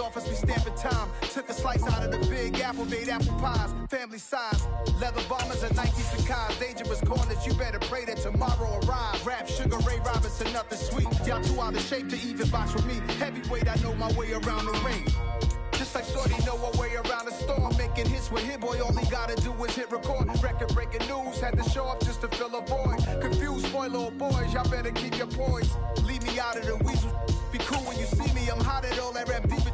office, we stamping time. Took a slice out of the big apple, made apple pies, family size. Leather bombers and Nike Sacai's. Dangerous corners, you better pray that tomorrow arrives. Rap, Sugar Ray Robinson, nothing sweet. Y'all too out of shape to even box with me. Heavyweight, I know my way around the ring. Just like Shorty know her way around the storm. Making hits with Hit Boy, all he gotta do is hit record. Record breaking news, had to show up just to fill a void. Confused boy, little boys, y'all better keep your poise. Leave me out of the weasel. Be cool when you see me, I'm hot at all that rap deep.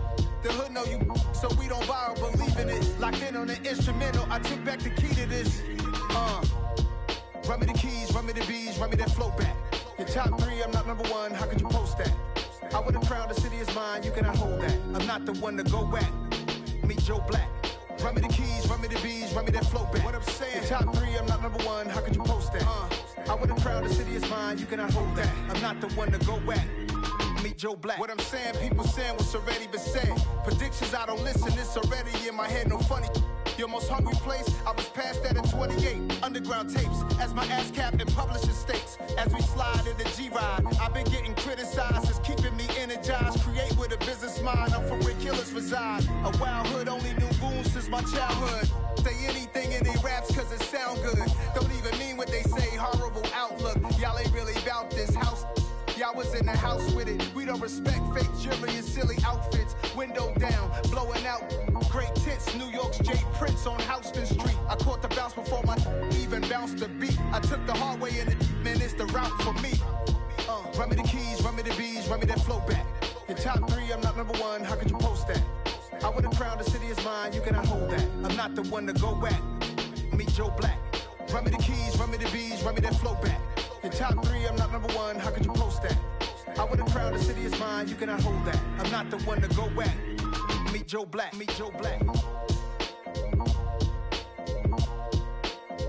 The hood know you, so we don't borrow, believe in it. Locked in on the instrumental, I took back the key to this. Run me the keys, run me the bees, run me that flow back. Your top 3, I'm not number 1, how could you post that? I would've crowned the city is mine, you cannot hold that. I'm not the one to go back. Meet Joe Black. Run me the keys, run me the bees, run me that flow back. What I'm saying, your top 3, I'm not number 1, how could you post that? I would've crowned the city is mine, you cannot hold that. I'm not the one to go back. Meet Joe Black. What I'm saying, people saying what's already been said. Predictions, I don't listen, it's already in my head, no funny. Your most hungry place, I was past that in 28. Underground tapes, as my ass cap in publishing states. As we slide in the G-Ride, I've been getting criticized, it's keeping me energized. Create with a business mind, I'm from where killers reside. A wild hood, only knew goons since my childhood. Say anything in they raps cause it sound good. Don't even mean what they say, horrible outlook. Y'all ain't really about this house. Y'all was in the house with it. We don't respect fake jewelry and silly outfits. Window down, blowing out great tits. New York's J. Prince on Houston Street. I caught the bounce before my even bounced the beat. I took the hard way in it, man, it's the route for me. Run me the keys, run me the bees, run me that flow back. Your top 3, I'm not number 1, how could you post that? I would've crowned the city is mine, you cannot hold that. I'm not the one to go back. Meet Joe Black. Run me the keys, run me the bees, run me that flow back. Your top 3, I'm not number 1, how could you post that? I would've crowned the city is mine, you cannot hold that. I'm not the one to go back. Meet Joe Black, meet Joe Black.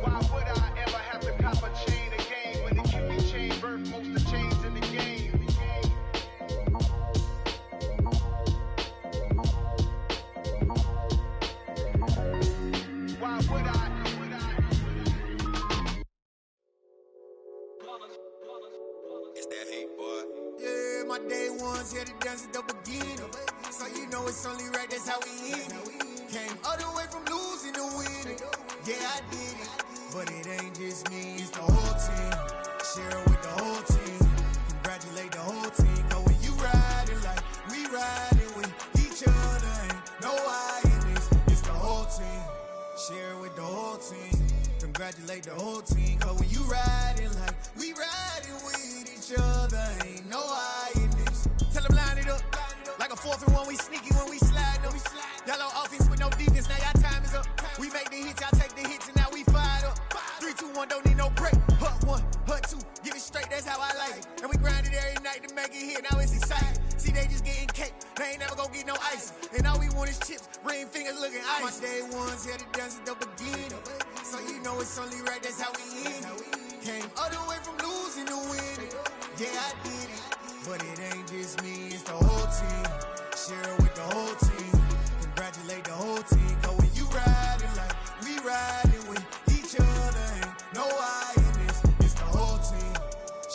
Why would I ever have to cop a chain again when the QB chain birthed most of the chains in the game? Why would I? It's that hate, boy. Yeah, my day ones here to dance at the beginning. So you know it's only right, that's how we end it. Came all the way from losing to winning. Yeah, I did it. But it ain't just me, it's the whole team. Share it with the whole team. Congratulate the whole team. Cause when you riding like we riding with each other, ain't no I in this. It's the whole team. Share it with the whole team. Congratulate the whole team. Cause when you riding like we riding with each other, ain't no I in this. Tell them line it up. Like a 4th and 1, we sneaky when we slide them. Y'all on offense with no defense, now y'all time is up. We make the hits, y'all take the hits, and now we fired up. 3, 2, 1, don't need no break. Hut 1, hut 2, get it straight, that's how I like it. And we grind it every night to make it hit, now it's exciting. See, they just getting cake, they ain't never gonna get no ice. And all we want is chips, ring fingers looking ice. My day ones here to dance at the beginning. So you know it's only right, that's how we end it. Came all the way from losing to winning. Yeah, I did it. But it ain't just me, it's the whole team. Share it with the whole team. Congratulate the whole team. Cause when you riding like we riding with each other, ain't no I in this. It's the whole team.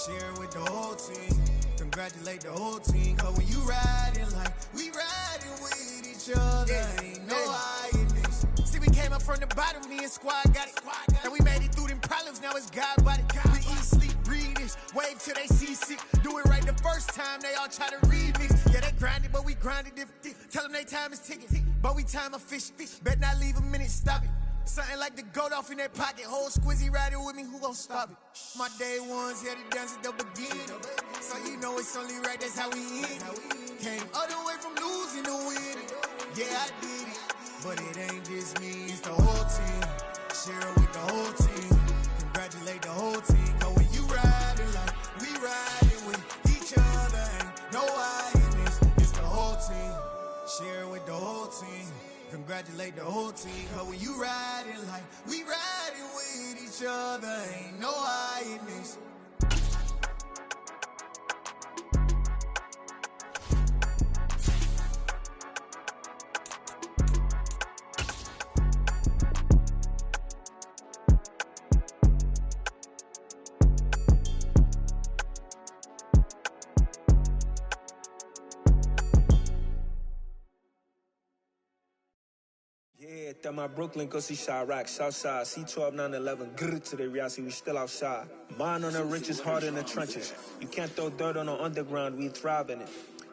Share it with the whole team. Congratulate the whole team. Cause when you riding like we riding with each other, ain't no I in this. See, we came up from the bottom, me and squad got it. And we made it through them problems, now it's God body. We eat, sleep, breathe this. Wave till they see sick. Do it right the first time, they all try to remix. Yeah, they grinded, but we grinded different. Tell them they time is ticking, but we time a fish. Bet not leave a minute, stop it. Something like the goat off in that pocket. Whole squizzy riding with me, who gon' stop it? My day ones here to dance at the beginning. So you know it's only right, that's how we end it. Came all the way from losing to winning. Yeah, I did it. But it ain't just me, it's the whole team. Share it with the whole team. Congratulate the whole team. Cause when you riding like we riding with each other, ain't no I in this. It's the whole team. Share it with the whole team. Congratulate the whole team. Cause when you riding like we riding with each other, ain't no I in this. That my Brooklyn go see Chirac, Southside, C12, 911, grrr to the reality, we still outside. Mine on the riches, hard in the trenches. You can't throw dirt on the underground, we thrive in it.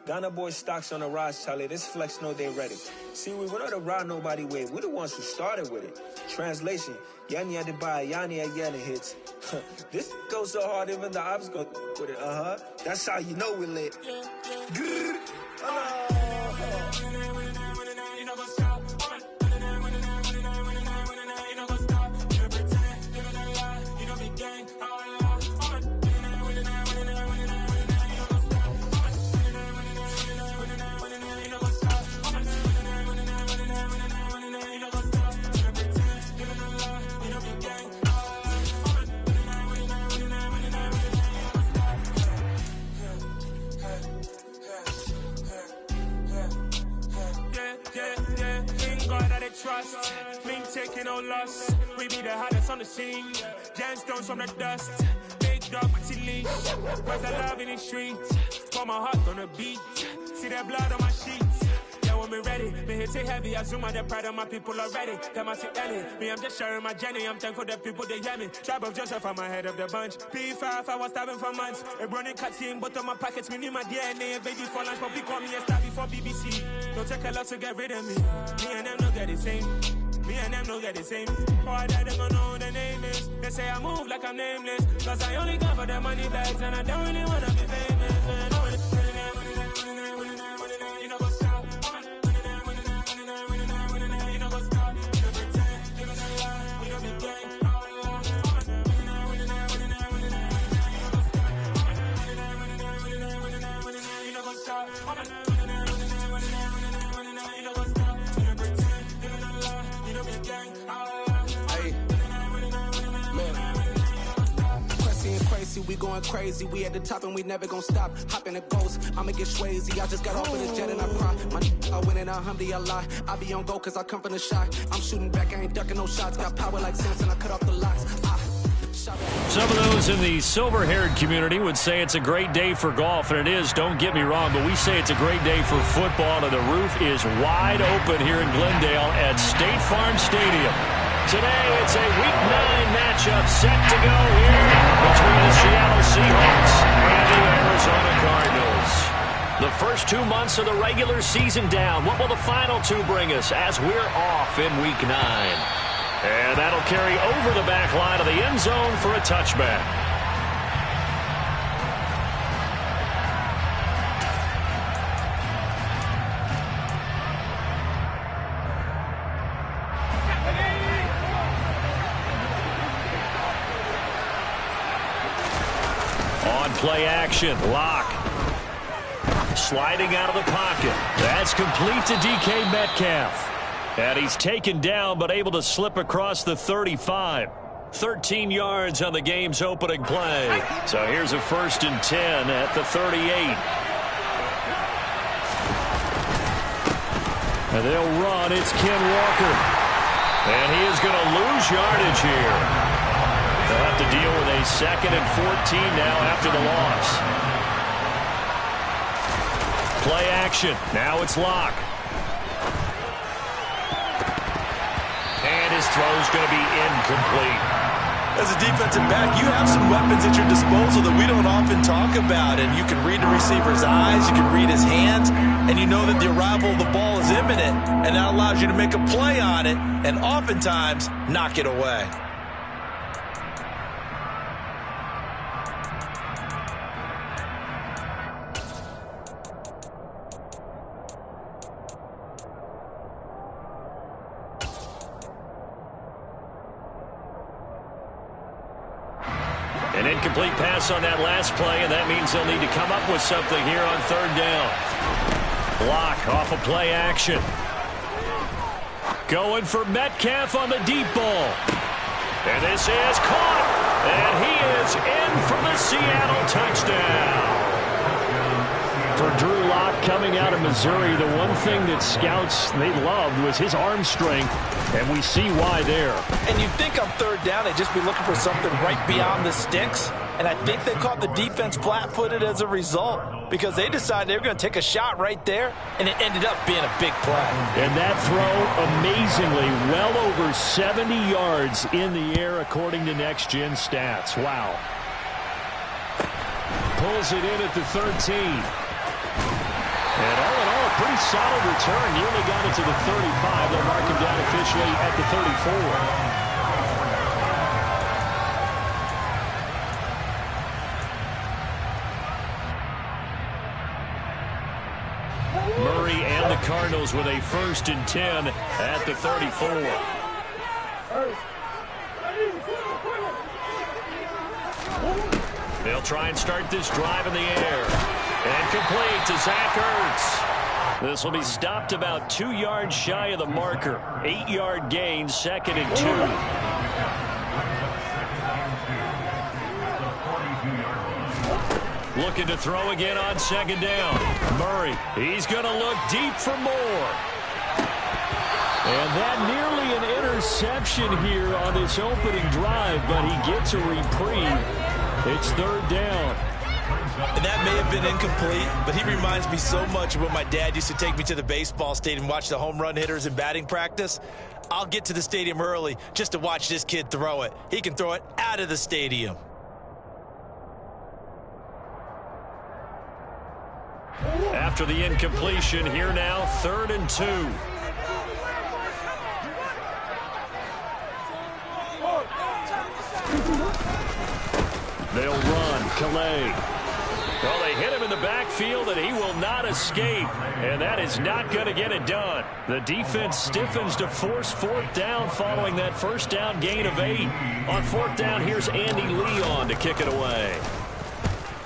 Ghana boys stocks on the rise, Charlie, this flex know they ready. See, we went on the ride nobody with, we the ones who started with it. Translation, Yanni had to buy, Yanni had Yanni hits. This goes so hard, even the ops go with it, That's how you know we lit. Grrr. Trust, been taking no loss. We be the hottest on the scene. Gemstones from the dust. Big dog, pretty leash. Where's the love in the streets? Pour my heart on the beat. See that blood on my sheets. Yeah, when we ready, me hit it heavy. I zoom out the pride of my people already. Them I see Ellie. Me, I'm just sharing my journey. I'm thankful that people they hear me. Tribe of Joseph, I'm ahead of the bunch. P5, I was starving for months. A running cut in, but on my pockets, me need my DNA. Baby for lunch, but call me a star before BBC. Don't take a lot to get rid of me. Me and them no get the same. Me and them no get the same. Boy, that they gonna know the name is. They say I move like I'm nameless. Cause I only got for the money bags. And I don't really wanna be famous, man. You know what's up? You know what's up? You know pretend. You know lie. We don't be gang. You know what's up? We going crazy, we at the top and we never gonna stop. Hop in a ghost, I'ma get swayzy. I just got off with a jet and I cry. I win and alhamdulillah. I be on go cause I come from the shot. I'm shooting back, I ain't ducking no shots. Got power like Samson, I cut off the locks. Some of those in the silver-haired community would say it's a great day for golf, and it is, don't get me wrong, but we say it's a great day for football, and the roof is wide open here in Glendale at State Farm Stadium. Today, it's a Week 9 matchup set to go here between the Seattle Seahawks and the Arizona Cardinals. The first 2 months of the regular season down. What will the final 2 bring us as we're off in Week 9? And that'll carry over the back line of the end zone for a touchback. On play action, Lock. Sliding out of the pocket. That's complete to DK Metcalf. And he's taken down but able to slip across the 35. 13 yards on the game's opening play. So here's a 1st and 10 at the 38. And they'll run. It's Ken Walker. And he is going to lose yardage here. They'll have to deal with a 2nd and 14 now after the loss. Play action. Now it's Lock. And his throw's going to be incomplete. As a defensive back, you have some weapons at your disposal that we don't often talk about. And you can read the receiver's eyes, you can read his hands, and you know that the arrival of the ball is imminent. And that allows you to make a play on it and oftentimes knock it away. An incomplete pass on that last play, and that means they'll need to come up with something here on 3rd down. Block off a play action. Going for Metcalf on the deep ball. And this is caught. And he is in for the Seattle touchdown. For Drew Lock coming out of Missouri, the one thing that scouts they loved was his arm strength, and we see why there. And you'd think on 3rd down they'd just be looking for something right beyond the sticks. And I think they caught the defense flat-footed as a result because they decided they were going to take a shot right there, and it ended up being a big play. And that throw, amazingly, well over 70 yards in the air, according to Next Gen Stats. Wow. Pulls it in at the 13. And all in all, a pretty solid return. Nearly got it to the 35. They'll mark him down officially at the 34. Murray and the Cardinals with a 1st and 10 at the 34. They'll try and start this drive in the air. And complete to Zach Ertz. This will be stopped about 2 yards shy of the marker. 8-yard gain, 2nd and 2. Looking to throw again on 2nd down. Murray, he's going to look deep for more. And that nearly an interception here on this opening drive, but he gets a reprieve. It's 3rd down. And that may have been incomplete, but he reminds me so much of when my dad used to take me to the baseball stadium and watch the home run hitters in batting practice. I'll get to the stadium early just to watch this kid throw it. He can throw it out of the stadium. After the incompletion, here now, 3rd and 2. They'll run. Calais. Well, they hit him in the backfield, and he will not escape. And that is not going to get it done. The defense stiffens to force 4th down following that 1st down gain of 8. On 4th down, here's Andy Leon to kick it away.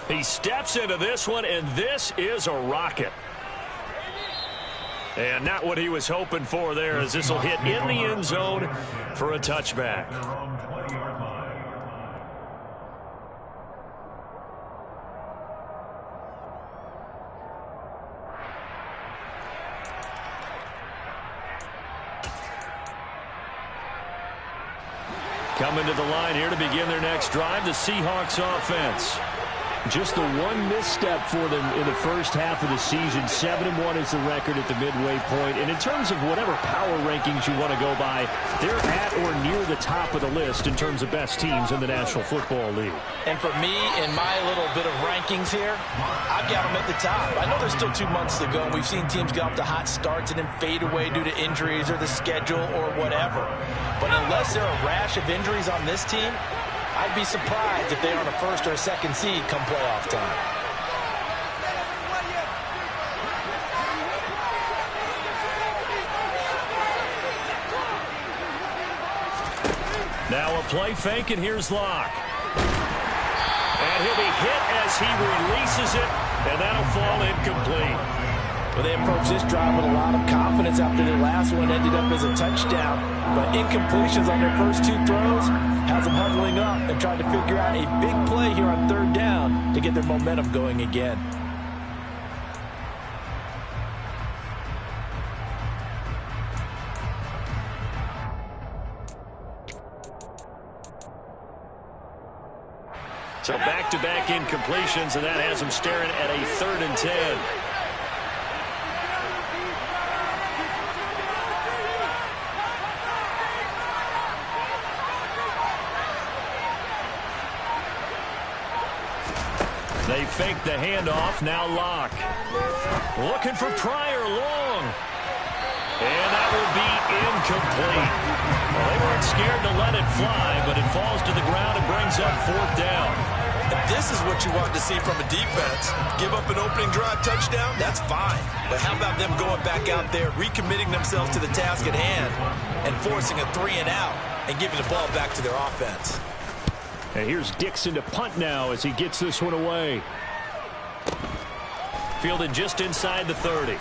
He steps into this one, and this is a rocket. And not what he was hoping for there, as this will hit in the end zone for a touchback. Coming to the line here to begin their next drive, the Seahawks offense. Just the one misstep for them in the first half of the season. 7-1 is the record at the midway point. And in terms of whatever power rankings you want to go by, they're at or near the top of the list in terms of best teams in the National Football League. And for me, in my little bit of rankings here, I've got them at the top. I know there's still 2 months to go, and we've seen teams get off to hot starts and then fade away due to injuries or the schedule or whatever. But unless there are a rash of injuries on this team, I'd be surprised if they're on a 1st or a 2nd seed come playoff time. Now a play fake, and here's Locke. And he'll be hit as he releases it, and that'll fall incomplete. Well, they approached this drive with a lot of confidence after their last one ended up as a touchdown. But incompletions on their first 2 throws has them huddling up and trying to figure out a big play here on 3rd down to get their momentum going again. So back-to-back incompletions, and that has them staring at a 3rd and 10. They fake the handoff. Now Locke. Looking for Pryor long. And that will be incomplete. Well, they weren't scared to let it fly, but it falls to the ground and brings up 4th down. And this is what you want to see from a defense. Give up an opening drive touchdown, that's fine. But how about them going back out there, recommitting themselves to the task at hand, and forcing a 3-and-out and giving the ball back to their offense. And here's Dixon to punt now as he gets this one away. Fielded just inside the 30.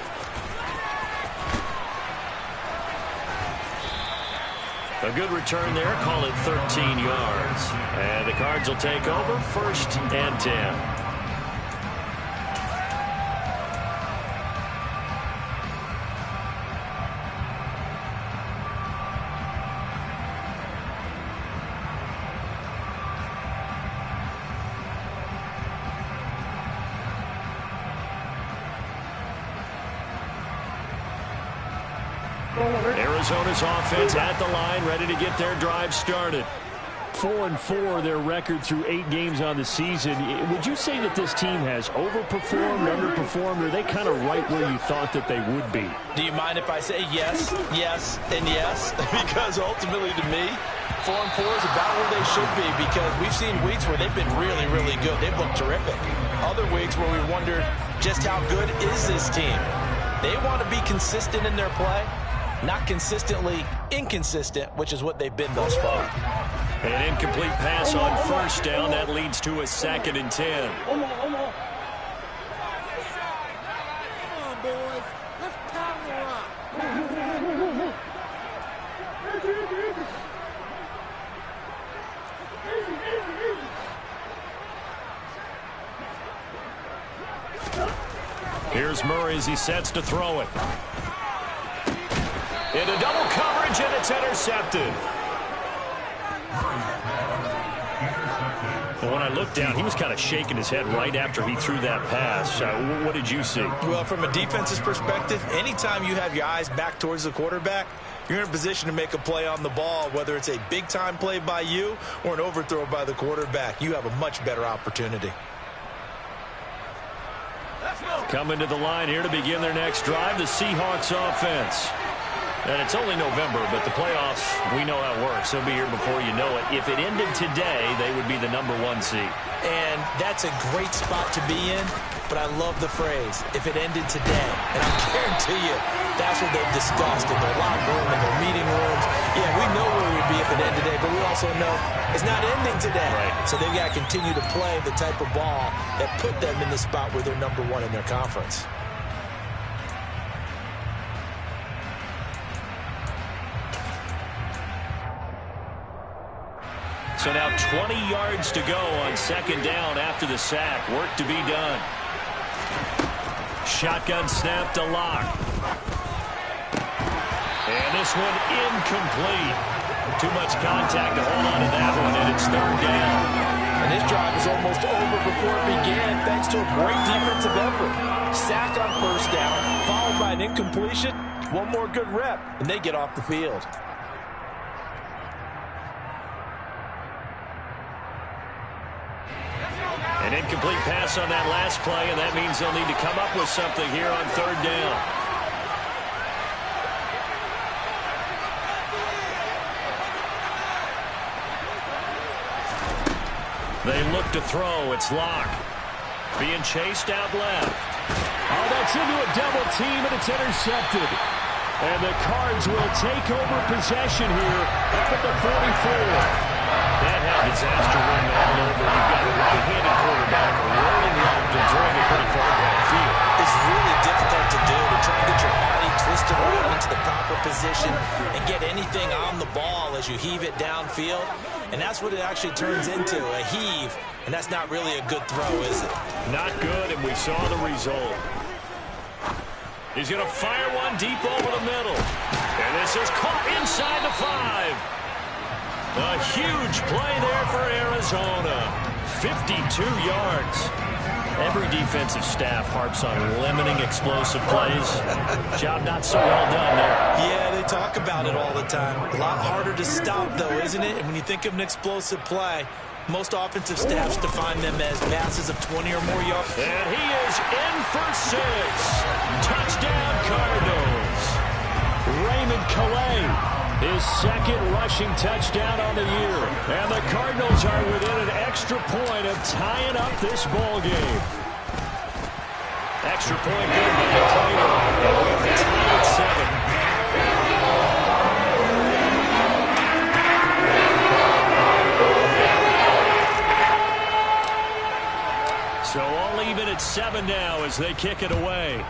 A good return there, call it 13 yards. And the Cards will take over, 1st and 10. Arizona's offense at the line, ready to get their drive started. 4-4, their record through 8 games on the season. Would you say that this team has overperformed, underperformed, or are they kind of right where you thought that they would be? Do you mind if I say yes, yes, and yes? Because ultimately to me, 4-4 is about where they should be, because we've seen weeks where they've been really, really good. They've looked terrific. Other weeks where we wondered just how good is this team. They want to be consistent in their play, not consistently inconsistent, which is what they've been thus far. An incomplete pass on first down. That leads to a 2nd and 10. Come on, boys. Let's power up. Here's Murray as he sets to throw it. Into double coverage, and it's intercepted. Well, when I looked down, he was kind of shaking his head right after he threw that pass. What did you see? Well, from a defense's perspective, anytime you have your eyes back towards the quarterback, you're in a position to make a play on the ball, whether it's a big-time play by you or an overthrow by the quarterback. You have a much better opportunity. Coming to the line here to begin their next drive, the Seahawks offense. And it's only November, but the playoffs, we know how it works. They'll be here before you know it. If it ended today, they would be the #1 seed. And that's a great spot to be in, but I love the phrase, if it ended today. And I guarantee you, that's what they've discussed in their locker room, in their meeting rooms. Yeah, we know where we'd be if it ended today, but we also know it's not ending today. Right. So they've got to continue to play the type of ball that put them in the spot where they're #1 in their conference. So now 20 yards to go on 2nd down after the sack. Work to be done. Shotgun snap to Locke. And this one incomplete. Too much contact to hold on to that one, and it's 3rd down. And this drive is almost over before it began, thanks to a great defensive effort. Sack on 1st down, followed by an incompletion. One more good rep, and they get off the field. An incomplete pass on that last play, and that means they'll need to come up with something here on 3rd down. They look to throw. It's Locke. Being chased out left. Oh, that's into a double team, and it's intercepted. And the Cards will take over possession here up at the 44. That had disaster running all over. You've got a right-handed quarterback rolling left and throwing it pretty far downfield. It's really difficult to do, to try and get your body twisted around into the proper position and get anything on the ball as you heave it downfield. And that's what it actually turns into, a heave. And that's not really a good throw, is it? Not good, and we saw the result. He's going to fire one deep over the middle. And this is caught inside the 5. A huge play there for Arizona. 52 yards. Every defensive staff harps on limiting explosive plays. Job not so well done there. Yeah, they talk about it all the time. A lot harder to stop, though, isn't it? And when you think of an explosive play, most offensive staffs define them as passes of 20 or more yards. And he is in for 6. Touchdown, Cardinals. Raymond Calais. His 2nd rushing touchdown on the year. And the Cardinals are within an extra point of tying up this ball game. Extra point good by the Cardinals. And we're tied at 7. So all even at 7 now as they kick it away.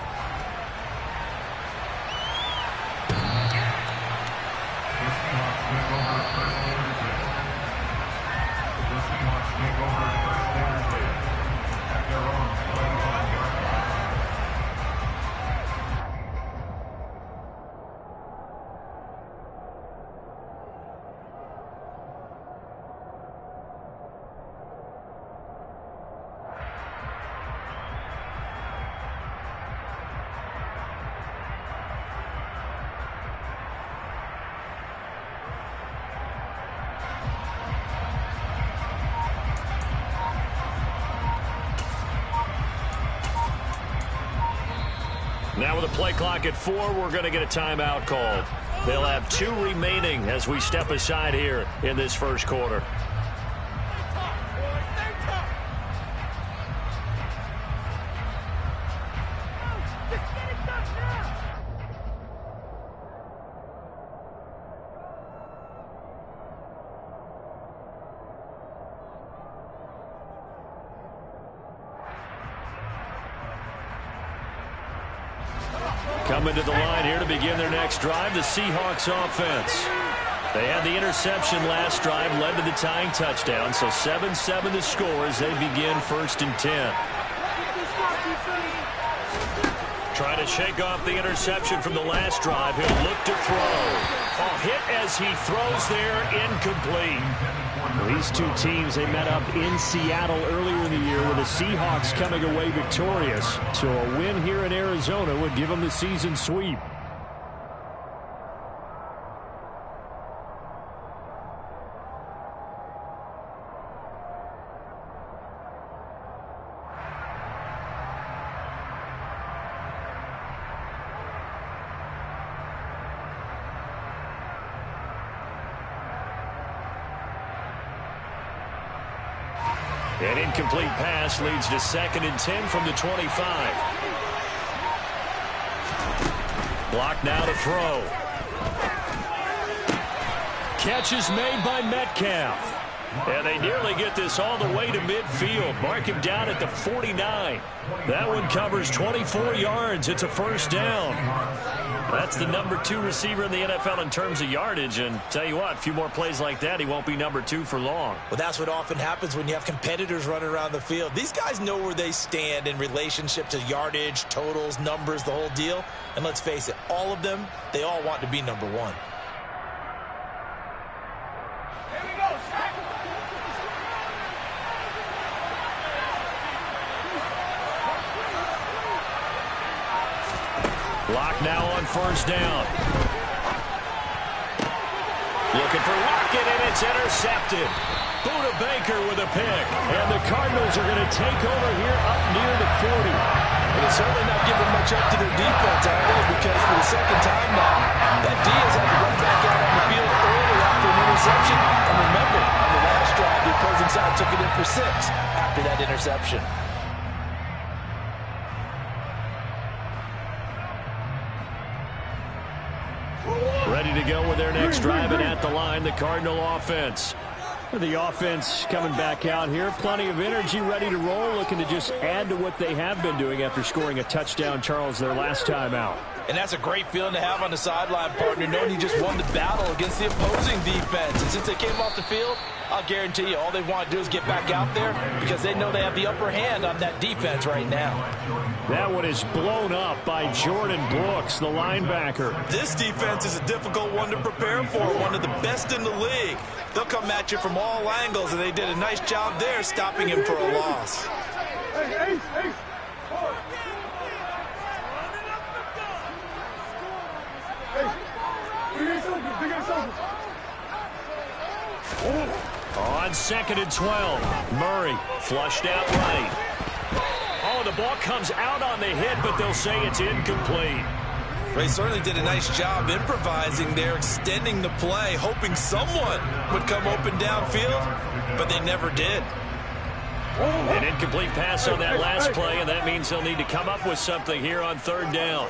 Now with a play clock at 4, we're going to get a timeout called. They'll have 2 remaining as we step aside here in this first quarter. Coming to the line here to begin their next drive, the Seahawks offense. They had the interception last drive, led to the tying touchdown, so 7-7 the score as they begin 1st and 10. Trying to shake off the interception from the last drive. He'll look to throw. A hit as he throws there, incomplete. These two teams, they met up in Seattle earlier in the year with the Seahawks coming away victorious. So a win here in Arizona would give them the season sweep. An incomplete pass leads to 2nd and 10 from the 25. Block now to throw. Catch is made by Metcalf. And they nearly get this all the way to midfield. Mark him down at the 49. That one covers 24 yards. It's a 1st down. That's the number 2 receiver in the NFL in terms of yardage. And tell you what, a few more plays like that, he won't be number 2 for long. Well, that's what often happens when you have competitors running around the field. These guys know where they stand in relationship to yardage, totals, numbers, the whole deal. And let's face it, all of them, they all want to be number 1. Block now on 1st down. Looking for Lockett, and it's intercepted. Buda Baker with a pick. And the Cardinals are going to take over here up near the 40. They're certainly not giving much up to their defense, are they? Because for the 2nd time now, that D has had to run back out on the field early after an interception. And remember, on the last drive, the opposing side took it in for 6 after that interception. Ready to go with their next drive, and at the line, the Cardinal offense. The offense coming back out here. Plenty of energy, ready to roll, looking to just add to what they have been doing after scoring a touchdown, Charles, their last time out. And that's a great feeling to have on the sideline, partner, knowing you just won the battle against the opposing defense. And since they came off the field, I'll guarantee you all they want to do is get back out there because they know they have the upper hand on that defense right now. That one is blown up by Jordan Brooks, the linebacker. This defense is a difficult one to prepare for, one of the best in the league. They'll come at you from all angles, and they did a nice job there stopping him for a loss. On 2nd and 12, Murray flushed out right. Oh, the ball comes out on the hit, but they'll say it's incomplete. They certainly did a nice job improvising there, extending the play, hoping someone would come open downfield, but they never did. An incomplete pass on that last play, and that means they'll need to come up with something here on 3rd down.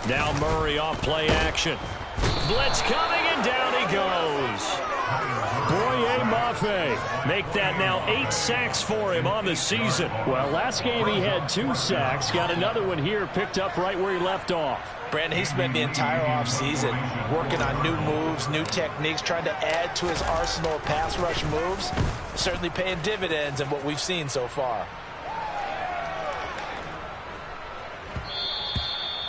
Now Murray off play action. Blitz coming, and down he goes. Boye Mafe make that now 8 sacks for him on the season. Well, last game he had 2 sacks. Got another one here picked up right where he left off. Brandon, he spent the entire offseason working on new moves, new techniques, trying to add to his arsenal of pass rush moves. Certainly paying dividends in what we've seen so far.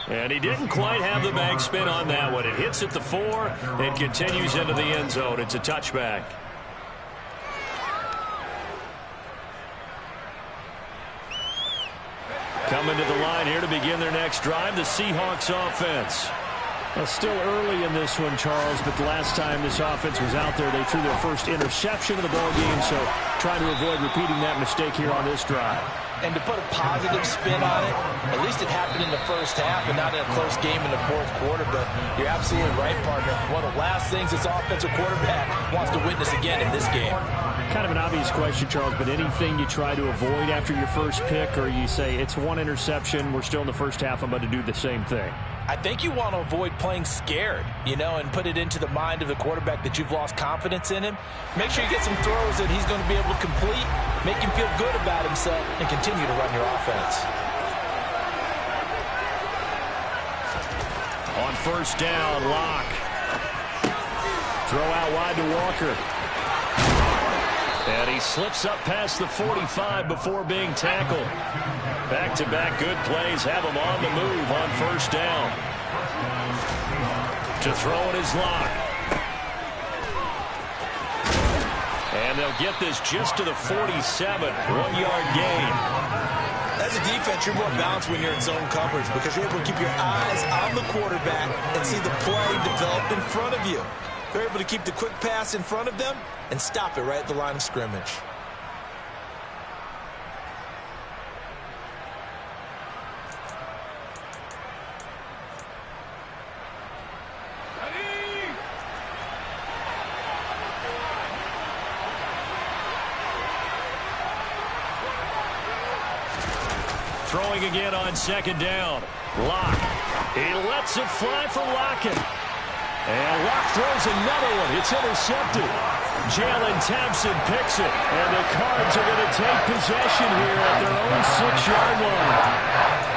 And he didn't quite have the bag spin on that one. It hits at the 4 and continues into the end zone. It's a touchback. Coming to the line here to begin their next drive, the Seahawks offense. Well, still early in this one, Charles, but the last time this offense was out there, they threw their first interception of the ball game, so trying to avoid repeating that mistake here on this drive. And to put a positive spin on it, at least it happened in the first half and not in a close game in the fourth quarter. But you're absolutely right, partner. One of the last things this offensive quarterback wants to witness again in this game. Kind of an obvious question, Charles, but anything you try to avoid after your first pick, or you say it's one interception, we're still in the first half, I'm about to do the same thing? I think you want to avoid playing scared, and put it into the mind of the quarterback that you've lost confidence in him. Make sure you get some throws that he's going to be able to complete, make him feel good about himself, and continue to run your offense. On first down, Locke. Throw out wide to Walker. And he slips up past the 45 before being tackled. Back-to-back good plays have him on the move on first down. To throw it is Locke. And they'll get this just to the 47, 1-yard gain. As a defense, you're more balanced when you're in zone coverage because you're able to keep your eyes on the quarterback and see the play develop in front of you. They're able to keep the quick pass in front of them and stop it right at the line of scrimmage. Throwing again on second down. Locke. He lets it fly for Lockett. And Locke throws another one. It's intercepted. Jalen Thompson picks it. And the Cards are going to take possession here at their own 6-yard line.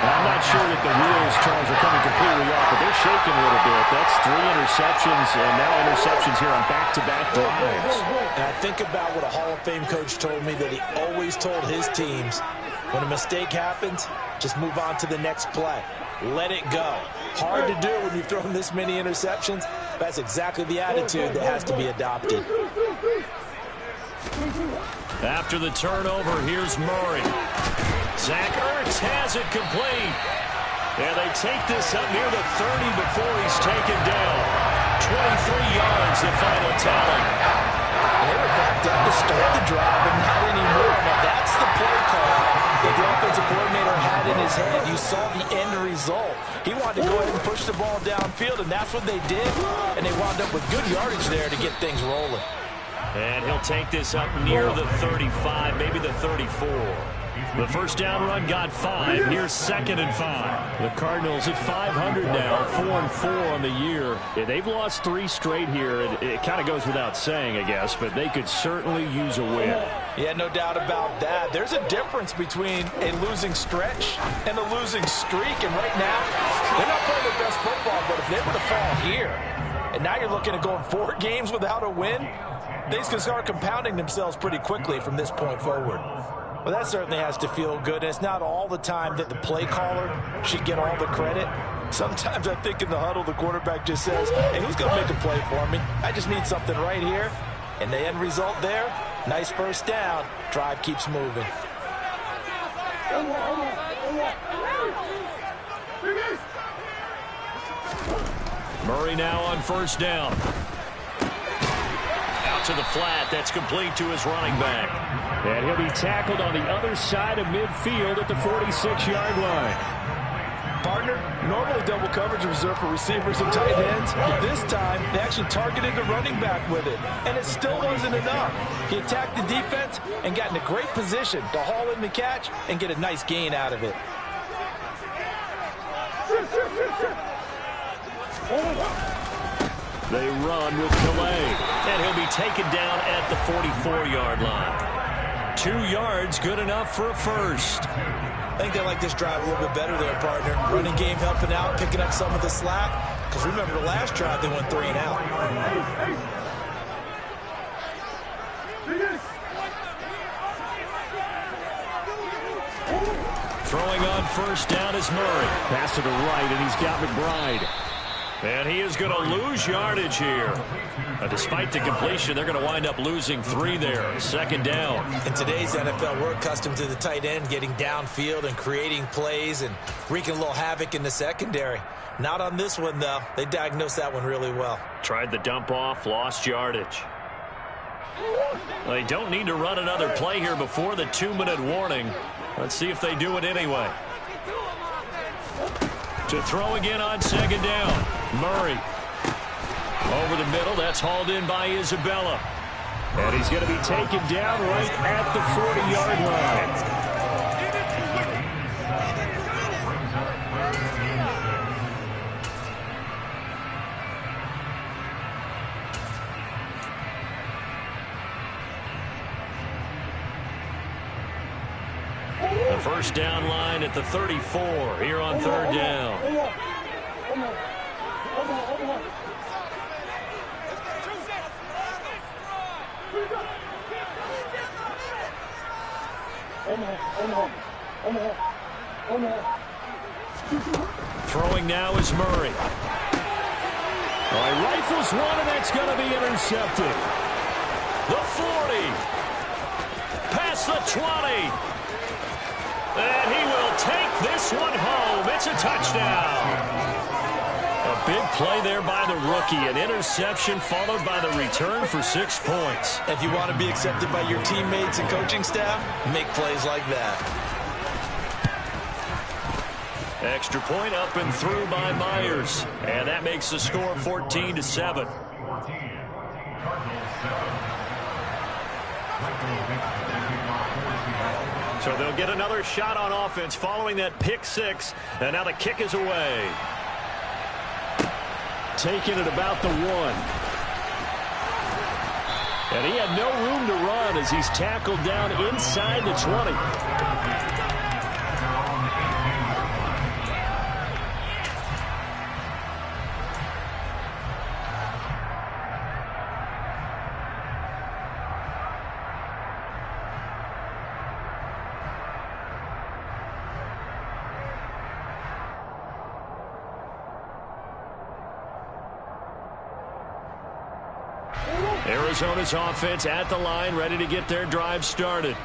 I'm not sure that the wheels, Charles, are coming completely off, but they're shaking a little bit. That's 3 interceptions, and now interceptions here on back-to-back drives. And I think about what a Hall of Fame coach told me that he always told his teams, when a mistake happens, just move on to the next play. Let it go. Hard to do when you've thrown this many interceptions. That's exactly the attitude that has to be adopted. After the turnover, here's Murray. Zach Ertz has it complete. And they take this up near the 30 before he's taken down. 23 yards, the final tally. And they were backed up to start the drive, but not anymore. Now that's the play call that the offensive coordinator had in his head. You saw the end result. He wanted to go ahead and push the ball downfield, and that's what they did. And they wound up with good yardage there to get things rolling. And he'll take this up near the 35, maybe the 34. The first down run got 5. Here's 2nd and 5. The Cardinals at 500 now, 4-4 on the year. Yeah, they've lost 3 straight here. It kind of goes without saying, I guess, but they could certainly use a win. Yeah, no doubt about that. There's a difference between a losing stretch and a losing streak. And right now, they're not playing their best football, but if they were to fall here, and now you're looking at going 4 games without a win, things can start compounding themselves pretty quickly from this point forward. Well, that certainly has to feel good. And it's not all the time that the play caller should get all the credit. Sometimes I think in the huddle, the quarterback just says, hey, who's going to make a play for me? I just need something right here. And the end result there, nice first down. Drive keeps moving. Murray now on first down. Out to the flat. That's complete to his running back. And he'll be tackled on the other side of midfield at the 46-yard line. Partner, normally double coverage is reserved for receivers and tight ends, but this time they actually targeted the running back with it, and it still wasn't enough. He attacked the defense and got in a great position to haul in the catch and get a nice gain out of it. They run with Calais, and he'll be taken down at the 44-yard line. 2 yards, good enough for a first. I think they like this drive a little bit better there, partner. Running game helping out, picking up some of the slack. Because remember the last drive, they went 3 and out. Throwing on first down is Murray. Pass to the right, and he's got McBride. And he is going to lose yardage here. Despite the completion, they're going to wind up losing 3 there. Second down. In today's NFL, we're accustomed to the tight end getting downfield and creating plays and wreaking a little havoc in the secondary. Not on this one, though. They diagnosed that one really well. Tried the dump off, lost yardage. They don't need to run another play here before the 2-minute warning. Let's see if they do it anyway. To throw again on second down. Murray. Over the middle. That's hauled in by Isabella. And he's going to be taken down right at the 40-yard line. The first down line at the 34 here on third down. Throwing now is Murray. All right, rifles one, and that's going to be intercepted. The 40. Past the 20. And he will take this one home. It's a touchdown. A big play there by the rookie. An interception followed by the return for 6 points. If you want to be accepted by your teammates and coaching staff, make plays like that. Extra point up and through by Myers. And that makes the score 14-7. So they'll get another shot on offense following that pick 6. And now the kick is away. Taking it about the 1. And he had no room to run as he's tackled down inside the 20. Arizona's offense at the line, ready to get their drive started.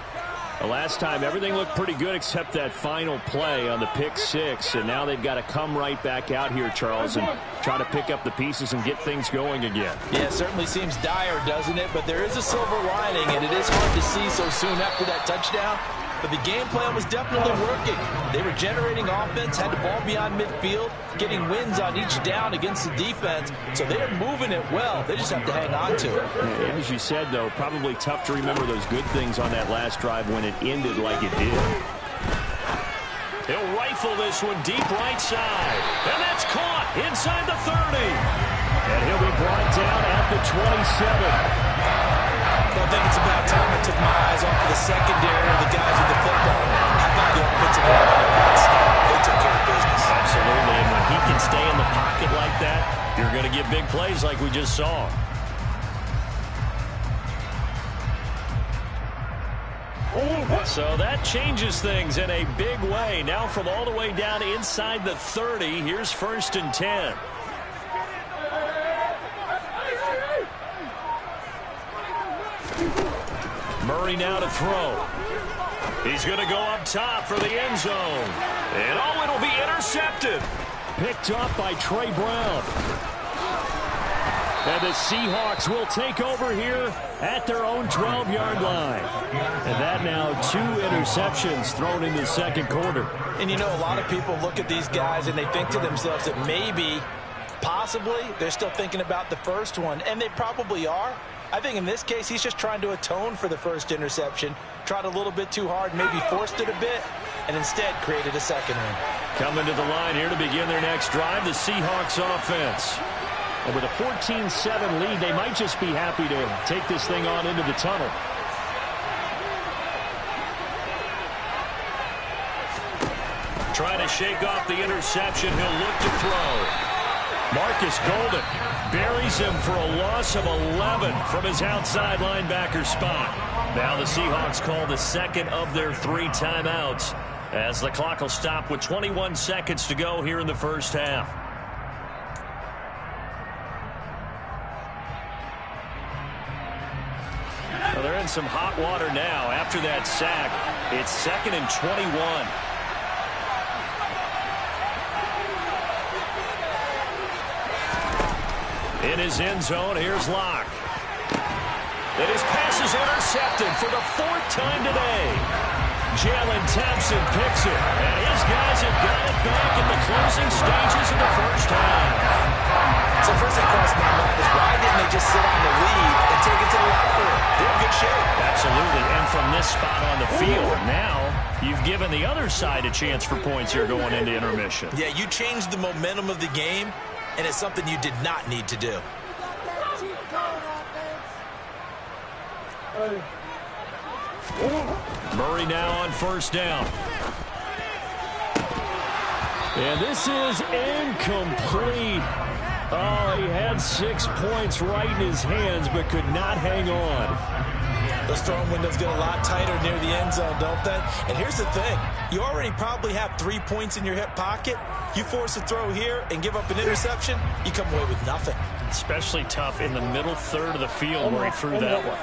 The last time, everything looked pretty good except that final play on the pick 6. And now they've got to come right back out here, Charles, and try to pick up the pieces and get things going again. Yeah, it certainly seems dire, doesn't it? But there is a silver lining, and it is hard to see so soon after that touchdown. But the game plan was definitely working. They were generating offense, had the ball beyond midfield, getting wins on each down against the defense. So they're moving it well. They just have to hang on to it. As you said, though, probably tough to remember those good things on that last drive when it ended like it did. He'll rifle this one deep right side. And that's caught inside the 30. And he'll be brought down at the 27. I think it's about time I took my eyes off of the secondary of the guys with the football. How about the offensive line on that snap? They took care of business. Absolutely, and when he can stay in the pocket like that, you're going to get big plays like we just saw. So that changes things in a big way. Now from all the way down inside the 30, here's 1st and 10. Murray now to throw. He's going to go up top for the end zone. And oh, it'll be intercepted. Picked up by Trey Brown. And the Seahawks will take over here at their own 12-yard line. And that now 2 interceptions thrown in the second quarter. And you know, a lot of people look at these guys and they think to themselves that maybe, possibly, they're still thinking about the first one. And they probably are. I think in this case, he's just trying to atone for the first interception. Tried a little bit too hard, maybe forced it a bit, and instead created a second one. Coming to the line here to begin their next drive, the Seahawks offense. And with a 14-7 lead, they might just be happy to take this thing on into the tunnel. Trying to shake off the interception. He'll look to throw. Marcus Golden buries him for a loss of 11 from his outside linebacker spot. Now the Seahawks call the second of their 3 timeouts as the clock will stop with 21 seconds to go here in the first half. in some hot water now after that sack. It's 2nd and 21. In his end zone, here's Locke. And his pass is intercepted for the 4th time today. Jalen Thompson picks it, and his guys have got it back in the closing stages of the first half. So first thing crossed my mind is why didn't they just sit on the lead and take it to the locker room? They're in good shape. Absolutely, and from this spot on the field, now you've given the other side a chance for points here going into intermission. Yeah, you changed the momentum of the game, and it's something you did not need to do. Murray now on 1st down. And this is incomplete. Oh, he had 6 points right in his hands, but could not hang on. Those throwing windows get a lot tighter near the end zone, don't they? And here's the thing. You already probably have 3 points in your hip pocket. You force a throw here and give up an interception, you come away with nothing. Especially tough in the middle third of the field where he threw that one.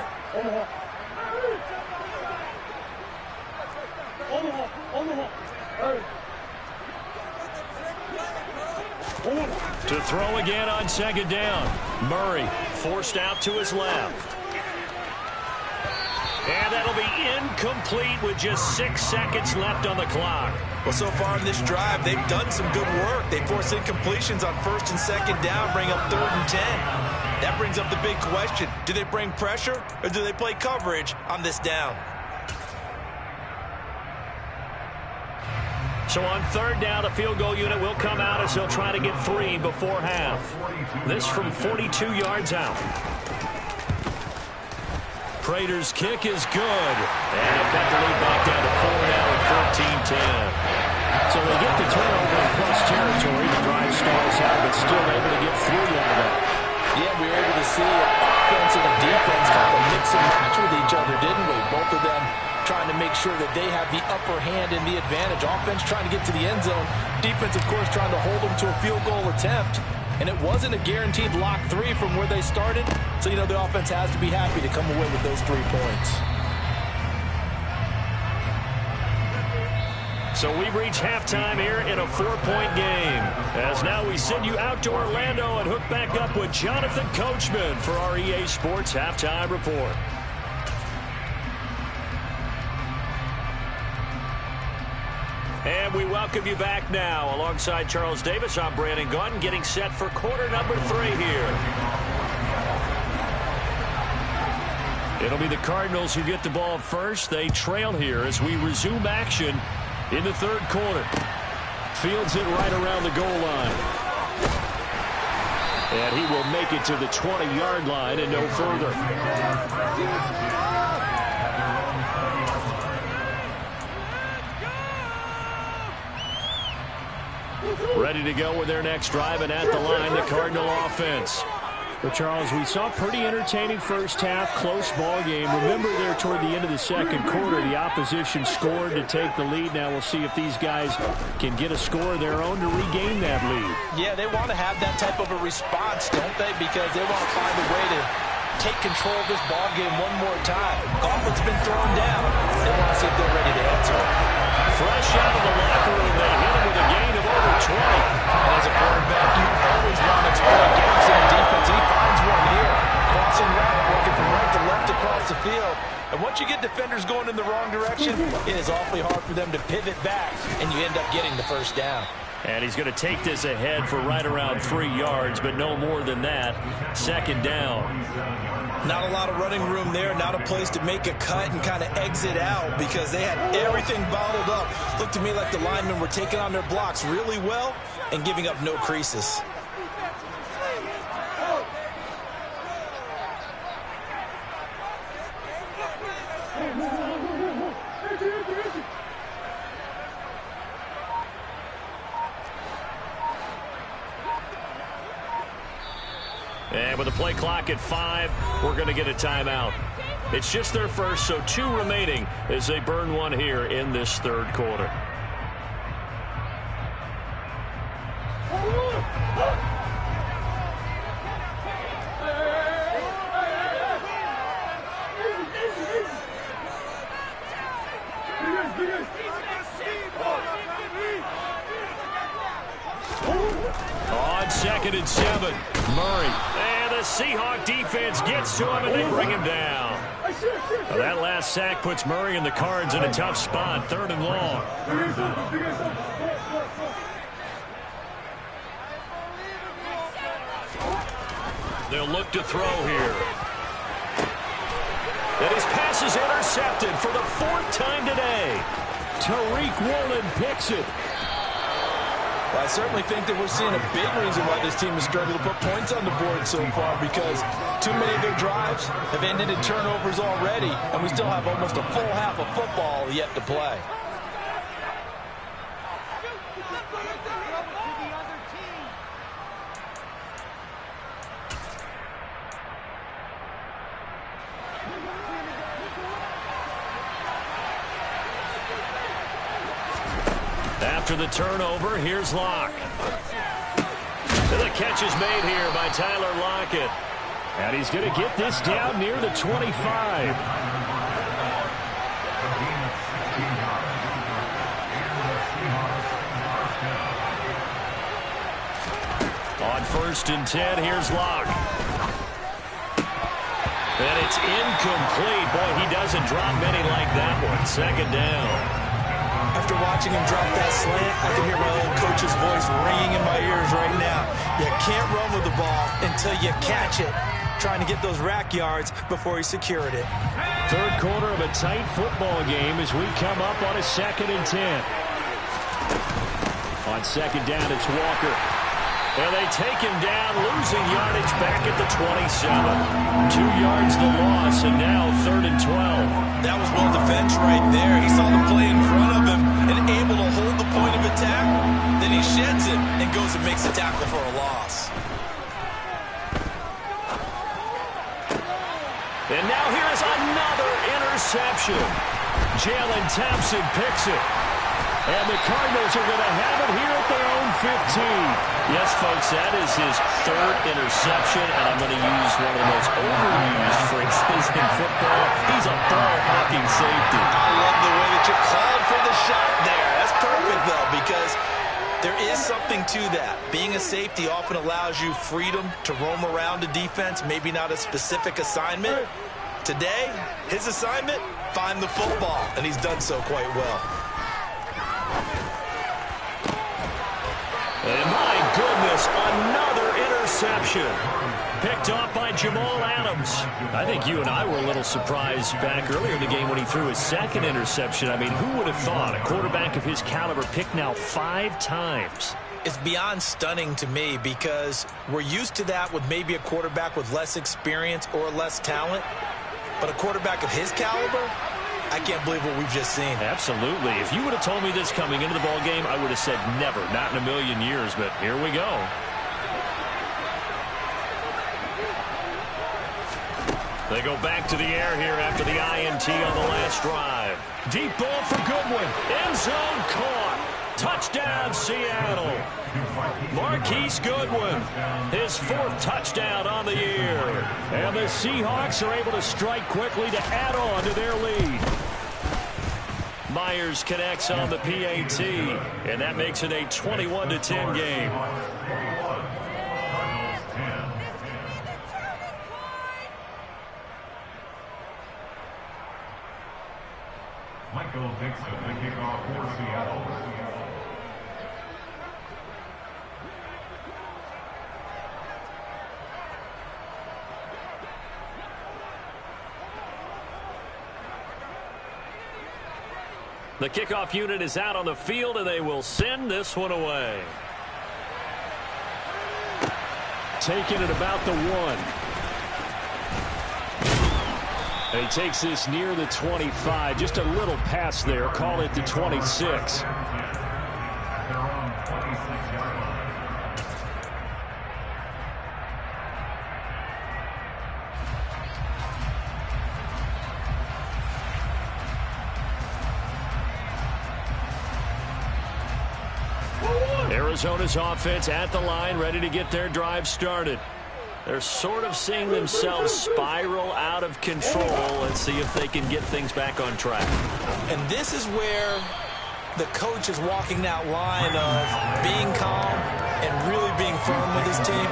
To throw again on 2nd down. Murray forced out to his left. And that'll be incomplete with just 6 seconds left on the clock. Well, so far in this drive, they've done some good work. They force incompletions on 1st and 2nd down, bring up 3rd and 10. That brings up the big question. Do they bring pressure or do they play coverage on this down? So on 3rd down, the field goal unit will come out as they'll try to get 3 before half. This from 42 yards out. Prater's kick is good. And they've got the lead back down to 4 now at 14-10. So they get the turnover in plus territory. The drive stalls out, but still able to get 3 out of that. Yeah, we were able to see offense and defense kind of mix and match with each other, didn't we? Both of them trying to make sure that they have the upper hand and the advantage. Offense trying to get to the end zone. Defense, of course, trying to hold them to a field goal attempt. And it wasn't a guaranteed lock 3 from where they started. So, you know, the offense has to be happy to come away with those 3 points. So we've reached halftime here in a 4-point game. As now we send you out to Orlando and hook back up with Jonathan Coachman for our EA Sports Halftime Report. And we welcome you back now. Alongside Charles Davis, I'm Brandon Gunn, getting set for quarter number 3 here. It'll be the Cardinals who get the ball first. They trail here as we resume action in the 3rd quarter. Fields it right around the goal line. And he will make it to the 20-yard line and no further. Ready to go with their next drive, and at the line, the Cardinal offense. Well, Charles, we saw a pretty entertaining first half, close ball game. Remember there toward the end of the 2nd quarter, the opposition scored to take the lead. Now we'll see if these guys can get a score of their own to regain that lead. Yeah, they want to have that type of a response, don't they? Because they want to find a way to take control of this ball game one more time. Gauntlet's been thrown down. They want to see if they're ready to answer. Fresh out of the locker room, they hit him with a gain of over 20. And as a quarterback, you always want to exploit gaps in the defense. He finds one here. Crossing route, working from right to left across the field. And once you get defenders going in the wrong direction, it is awfully hard for them to pivot back, and you end up getting the first down. And he's going to take this ahead for right around 3 yards, but no more than that. 2nd down. Not a lot of running room there, not a place to make a cut and kind of exit out because they had everything bottled up. Looked to me like the linemen were taking on their blocks really well and giving up no creases. And with the play clock at 5, we're going to get a timeout. It's just their first, so 2 remaining as they burn one here in this 3rd quarter. 2nd and 7. Murray. And the Seahawks defense gets to him, and they bring him down. Well, that last sack puts Murray and the Cards in a tough spot. 3rd and long. They'll look to throw here. And his pass is intercepted for the 4th time today. Tariq Woolen picks it. Well, I certainly think that we're seeing a big reason why this team has struggled to put points on the board so far, because too many of their drives have ended in turnovers already, and we still have almost a full half of football yet to play. After the turnover, here's Locke. The catch is made here by Tyler Lockett. And he's going to get this down near the 25. On 1st and 10, here's Locke. And it's incomplete. Boy, he doesn't drop many like that one. 2nd down. After watching him drop that slant, I can hear my old coach's voice ringing in my ears right now. You can't run with the ball until you catch it. Trying to get those rack yards before he secured it. 3rd quarter of a tight football game as we come up on a 2nd and 10. On 2nd down, it's Walker. And they take him down, losing yardage back at the 27. 2 yards the loss, and now 3rd and 12. That was well defense right there. He saw the play in front of him and able to hold the point of attack. Then he sheds it and goes and makes a tackle for a loss. And now here is another interception. Jalen Thompson picks it. And the Cardinals are going to have it here at their own 15. Yes, folks, that is his 3rd interception, and I'm going to use one of the most overused phrases in football. He's a ball-hawking safety. I love the way that you called for the shot there. That's perfect, though, because there is something to that. Being a safety often allows you freedom to roam around a defense, maybe not a specific assignment. Today, his assignment, find the football, and he's done so quite well. And my goodness, another interception. Picked off by Jamal Adams. I think you and I were a little surprised back earlier in the game when he threw his 2nd interception. I mean, who would have thought a quarterback of his caliber picked now 5 times? It's beyond stunning to me because we're used to that with maybe a quarterback with less experience or less talent. But a quarterback of his caliber, I can't believe what we've just seen. Absolutely. If you would have told me this coming into the ball game, I would have said never, not in a million years, but here we go. They go back to the air here after the INT on the last drive. Deep ball for Goodwin. End zone caught. Touchdown, Seattle. Marquise Goodwin, his 4th touchdown on the year. And the Seahawks are able to strike quickly to add on to their lead. Myers connects on the PAT, and that makes it a 21-10 game. Michael Dixon, the kickoff for Seattle. The kickoff unit is out on the field, and they will send this one away. Taking it about the 1. And he takes this near the 25. Just a little pass there. Call it the 26. Arizona's offense at the line, ready to get their drive started. They're sort of seeing themselves spiral out of control. Let's see if they can get things back on track. And this is where the coach is walking that line of being calm and really of being firm with his team.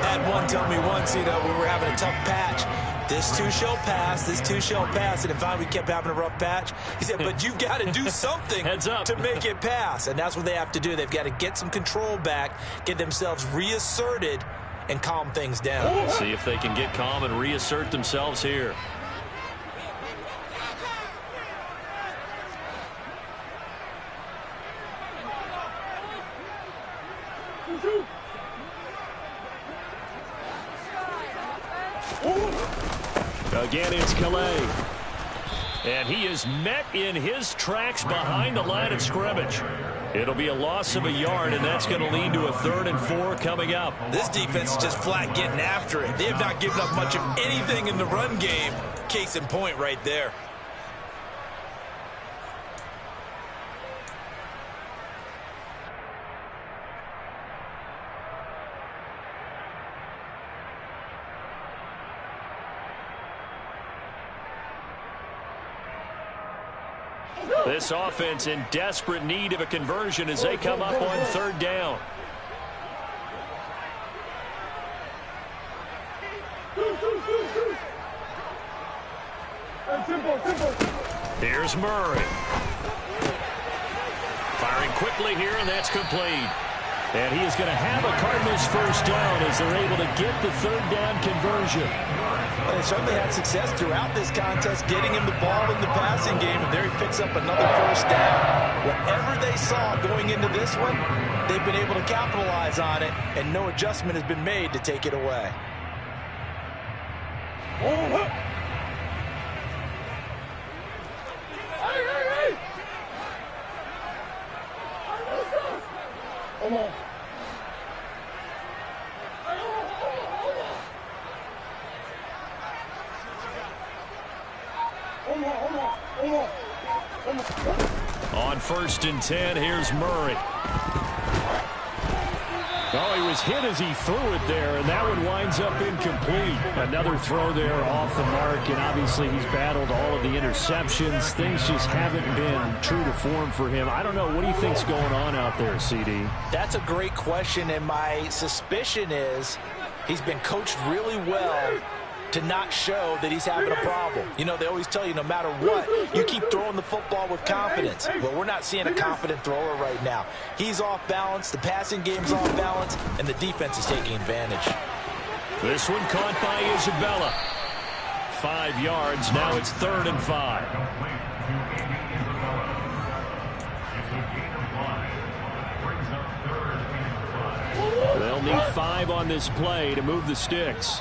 Had one tell me once, we were having a tough patch. This too shall pass, this too shall pass. And finally we kept having a rough patch. He said, but you've got to do something to make it pass. And that's what they have to do. They've got to get some control back, get themselves reasserted, and calm things down. See if they can get calm and reassert themselves here. Again, it's Calais. And he is met in his tracks behind the line of scrimmage. It'll be a loss of a yard, and that's going to lead to a 3rd and 4 coming up. This defense is just flat getting after it. They have not given up much of anything in the run game. Case in point right there. This offense in desperate need of a conversion as they come up on 3rd down. Here's Murray. Firing quickly here, and that's complete. And he is going to have a Cardinals 1st down as they're able to get the 3rd down conversion. Well, they certainly had success throughout this contest, getting him the ball in the passing game, and there he picks up another 1st down. Whatever they saw going into this one, they've been able to capitalize on it, and no adjustment has been made to take it away. On 1st and 10, here's Murray. Oh, he was hit as he threw it there, and that one winds up incomplete. Another throw there off the mark, and obviously he's battled all of the interceptions. Things just haven't been true to form for him. I don't know. What do you think's going on out there, CD? That's a great question, and my suspicion is he's been coached really well to not show that he's having a problem. You know, they always tell you no matter what, you keep throwing the football with confidence. Well, we're not seeing a confident thrower right now. He's off balance, the passing game's off balance, and the defense is taking advantage. This one caught by Isabella. 5 yards, now it's 3rd and 5. They'll need 5 on this play to move the sticks.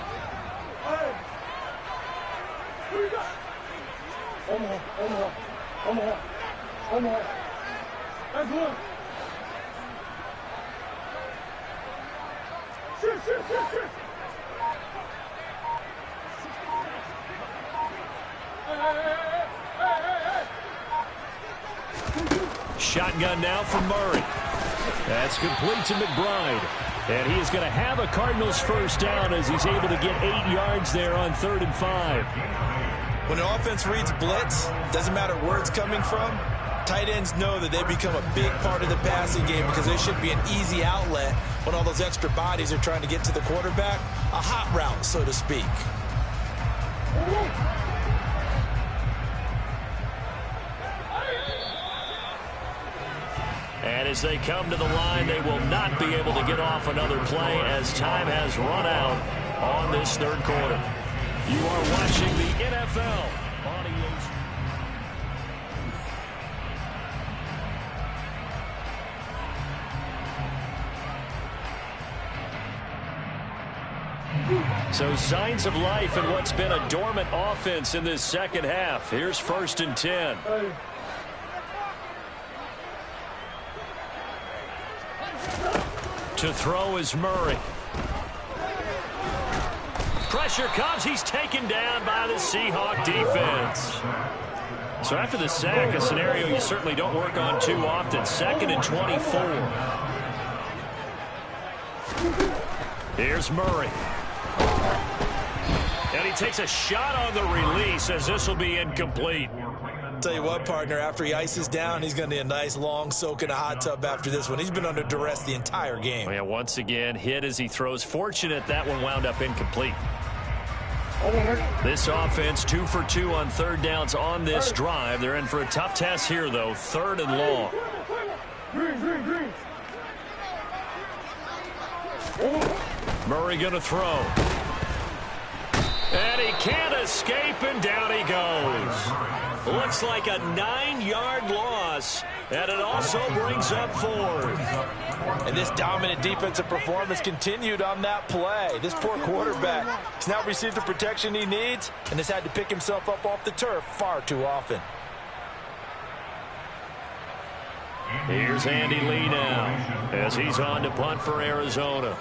Shotgun now from Murray. That's complete to McBride. And he is going to have a Cardinals 1st down as he's able to get 8 yards there on 3rd and 5. When an offense reads blitz, doesn't matter where it's coming from, tight ends know that they become a big part of the passing game because they should be an easy outlet when all those extra bodies are trying to get to the quarterback. A hot route, so to speak. And as they come to the line, they will not be able to get off another play as time has run out on this 3rd quarter. You are watching the NFL on ESPN. So signs of life in what's been a dormant offense in this 2nd half. Here's 1st and 10. To throw is Murray. Pressure comes. He's taken down by the Seahawks defense. So after the sack, a scenario you certainly don't work on too often. 2nd and 24. Here's Murray. And he takes a shot on the release as this will be incomplete. Tell you what, partner, after he ices down, he's going to need a nice long soak in a hot tub after this one. He's been under duress the entire game. Oh, yeah, once again, hit as he throws. Fortunate that one wound up incomplete. This offense 2 for 2 on third downs on this drive. They're in for a tough test here, though. 3rd and long. Murray going to throw. And he can't escape, and down he goes. Looks like a 9-yard loss, and it also brings up 4th. And this dominant defensive performance continued on that play. This poor quarterback has now received the protection he needs and has had to pick himself up off the turf far too often. Here's Andy Lee now as he's on to punt for Arizona.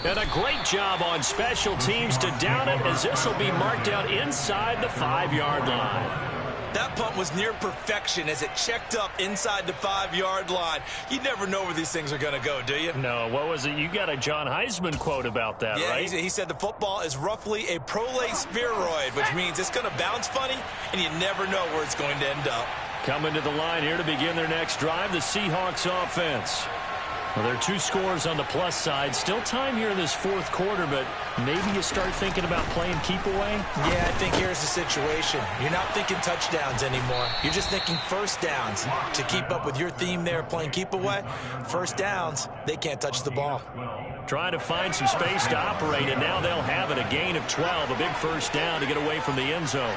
And a great job on special teams to down it, as this will be marked out inside the 5-yard line. That punt was near perfection as it checked up inside the 5-yard line. You never know where these things are going to go, do you? No, what was it? You got a John Heisman quote about that, yeah, right? He said the football is roughly a prolate spheroid, which means it's going to bounce funny, and you never know where it's going to end up. Coming to the line here to begin their next drive, the Seahawks offense. Well, there are 2 scores on the plus side. Still time here in this 4th quarter, but maybe you start thinking about playing keep away? Yeah, I think here's the situation. You're not thinking touchdowns anymore. You're just thinking first downs. To keep up with your theme there, playing keep away, first downs, they can't touch the ball. Trying to find some space to operate, and now they'll have it. A gain of 12, a big first down to get away from the end zone.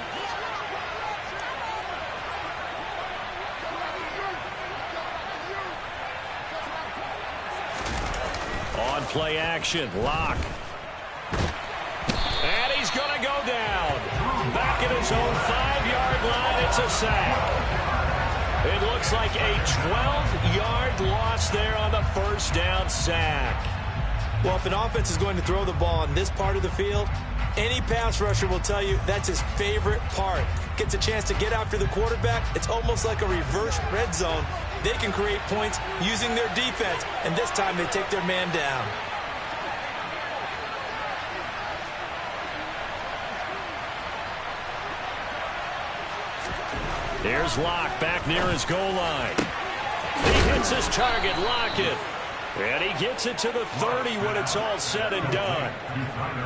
On play action, Locke. And he's going to go down. Back at his own 5-yard line, it's a sack. It looks like a 12-yard loss there on the first down sack. Well, if an offense is going to throw the ball on this part of the field, any pass rusher will tell you that's his favorite part. Gets a chance to get after the quarterback. It's almost like a reverse red zone. They can create points using their defense, and this time they take their man down. Here's Locke back near his goal line. He hits his target, Lockett. And he gets it to the 30 when it's all said and done.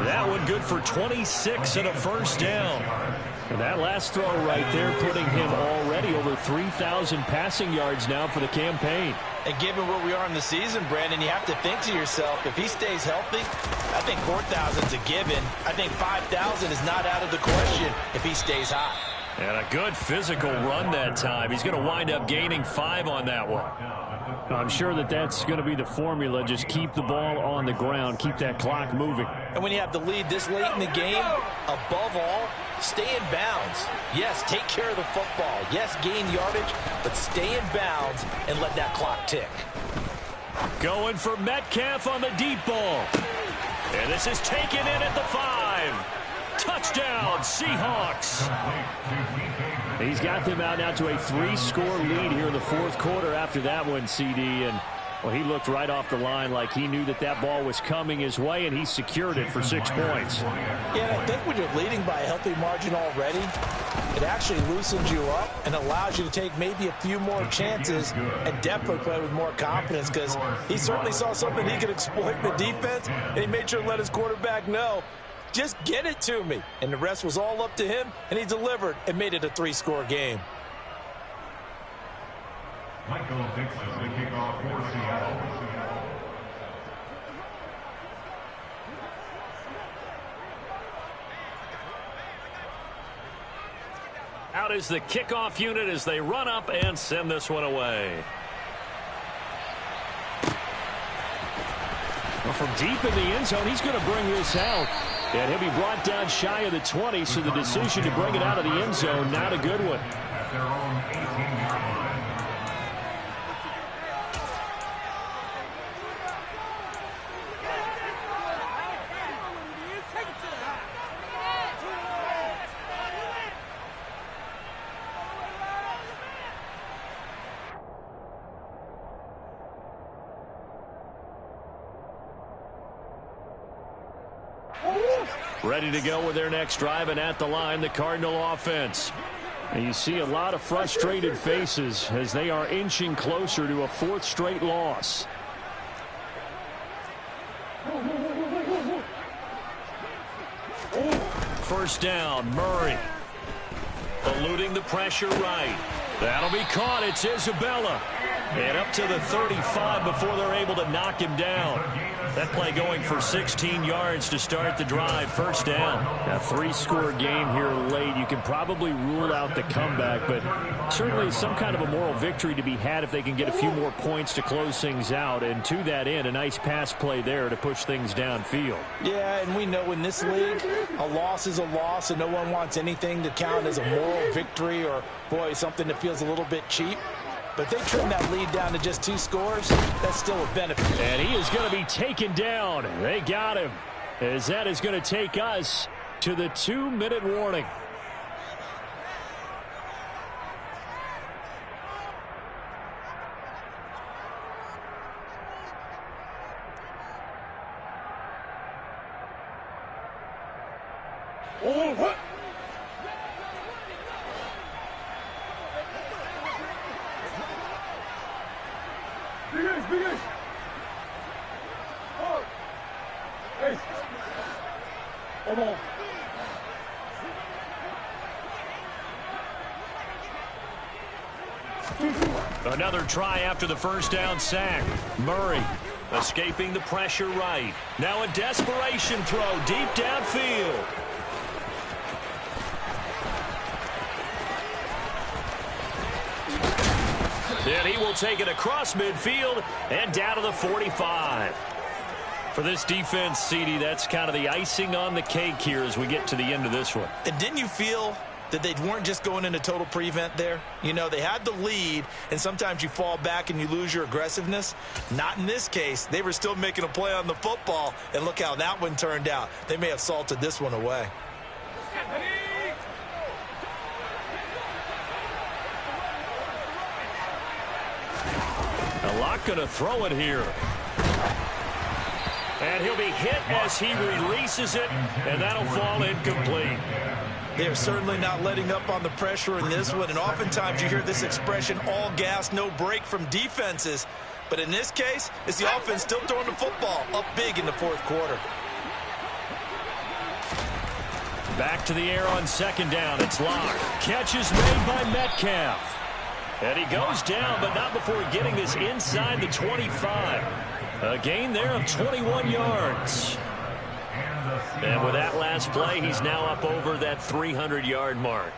That one good for 26 and a first down. And that last throw right there putting him already over 3,000 passing yards now for the campaign. And given where we are in the season, Brandon, you have to think to yourself, if he stays healthy, I think 4,000 is a given. I think 5,000 is not out of the question if he stays hot. And a good physical run that time. He's going to wind up gaining 5 on that one. I'm sure that that's going to be the formula. Just keep the ball on the ground. Keep that clock moving. And when you have the lead this late in the game, above all, stay in bounds. Yes, take care of the football. Yes, gain yardage, but stay in bounds and let that clock tick. Going for Metcalf on the deep ball. And this is taken in at the 5. Touchdown, Seahawks. He's got them out now to a 3-score lead here in the 4th quarter after that one, CD. And, well, he looked right off the line like he knew that that ball was coming his way, and he secured it for 6 points. Yeah, I think when you're leading by a healthy margin already, it actually loosens you up and allows you to take maybe a few more chances and definitely play with more confidence, because he certainly saw something he could exploit in the defense, and he made sure to let his quarterback know, just get it to me. And the rest was all up to him, and he delivered and made it a 3-score game. Michael Dixon, the kickoff for Seattle. Out is the kickoff unit as they run up and send this one away. Well, from deep in the end zone, he's going to bring this out. And he'll be brought down shy of the 20, so the decision to bring it out of the end zone, not a good one. At their own 18-yard line. ready to go with their next drive, and at the line, the Cardinal offense. And you see a lot of frustrated faces as they are inching closer to a 4th straight loss. First down, Murray. Eluding the pressure right. That'll be caught. It's Isabella. And up to the 35 before they're able to knock him down. That play going for 16 yards to start the drive. First down. A 3-score game here late. You can probably rule out the comeback, but certainly some kind of a moral victory to be had if they can get a few more points to close things out. And to that end, a nice pass play there to push things downfield. Yeah, and we know in this league, a loss is a loss, and no one wants anything to count as a moral victory or, boy, something that feels a little bit cheap. But they trim that lead down to just 2 scores. That's still a benefit. And he is going to be taken down. They got him. As that is going to take us to the 2-minute warning. Another try after the first down sack. Murray escaping the pressure right. Now a desperation throw deep downfield. And he will take it across midfield and down to the 45. For this defense, CD, that's kind of the icing on the cake here as we get to the end of this one. And didn't you feel that they weren't just going into total prevent there? You know, they had the lead, and sometimes you fall back and you lose your aggressiveness. Not in this case. They were still making a play on the football, and look how that one turned out. They may have salted this one away. A lot going to throw it here. And he'll be hit as he releases it, and that'll fall incomplete. They're certainly not letting up on the pressure in this one, and oftentimes you hear this expression, all gas, no break from defenses. But in this case, it's the offense still throwing the football up big in the 4th quarter. Back to the air on 2nd down. It's Locke. Catch is made by Metcalf. And he goes down, but not before getting this inside the 25. A gain there of 21 yards. And with that last play, he's now up over that 300-yard mark.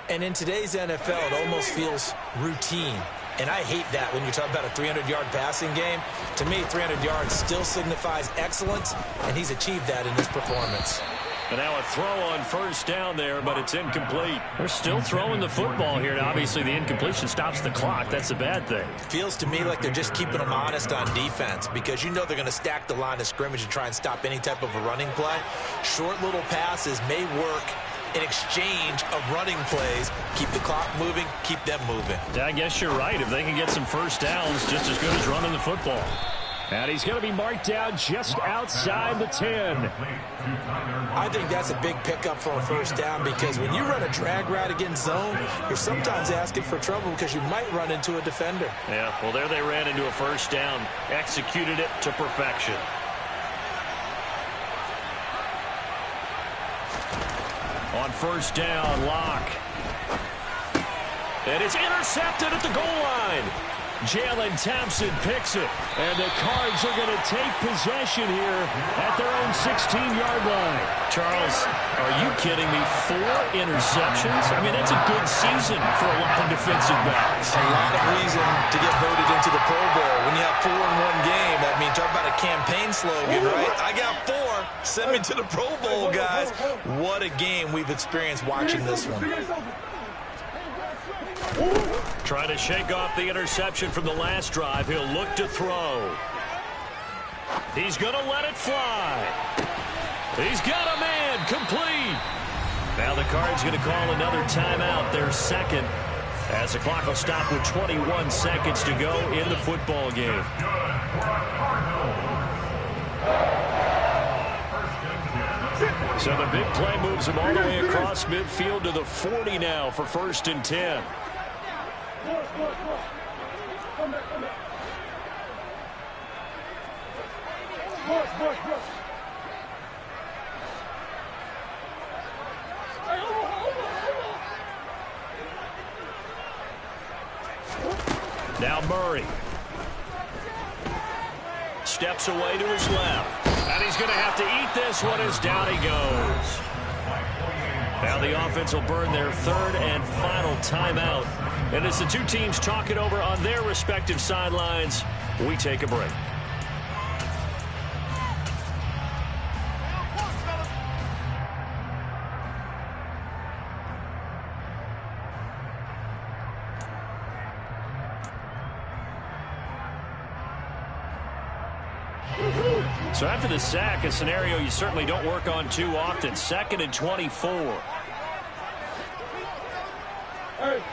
And in today's NFL, it almost feels routine. And I hate that when you talk about a 300-yard passing game. To me, 300 yards still signifies excellence, and he's achieved that in his performance. And now a throw on first down there, but it's incomplete. They're still throwing the football here. Now, obviously, the incompletion stops the clock. That's a bad thing. Feels to me like they're just keeping them honest on defense because you know they're going to stack the line of scrimmage and try and stop any type of a running play. Short little passes may work in exchange of running plays. Keep the clock moving, keep them moving. Yeah, I guess you're right. If they can get some first downs, just as good as running the football. And he's going to be marked down just outside the 10. I think that's a big pickup for a first down because when you run a drag route against zone, you're sometimes asking for trouble because you might run into a defender. Yeah, well, there they ran into a first down, executed it to perfection. On first down, Locke. And it's intercepted at the goal line. Jalen Thompson picks it, and the Cards are going to take possession here at their own 16-yard line. Charles, are you kidding me? 4 interceptions? I mean, that's a good season for a lot of defensive backs. A lot of reason to get voted into the Pro Bowl. When you have 4 in one game, I mean, talk about a campaign slogan, right? I got 4. Send me to the Pro Bowl, guys. What a game we've experienced watching this one. Trying to shake off the interception from the last drive. He'll look to throw. He's going to let it fly. He's got a man complete. Now the Cards going to call another timeout, their second, as the clock will stop with 21 seconds to go in the football game. First and 10. So the big play moves him all the way across midfield to the 40 now for 1st and 10. Now Murray. Steps away to his left. And he's going to have to eat this one as down he goes. Now the offense will burn their 3rd and final timeout. And as the two teams talk it over on their respective sidelines, we take a break. So after the sack, a scenario you certainly don't work on too often. 2nd and 24. Hey.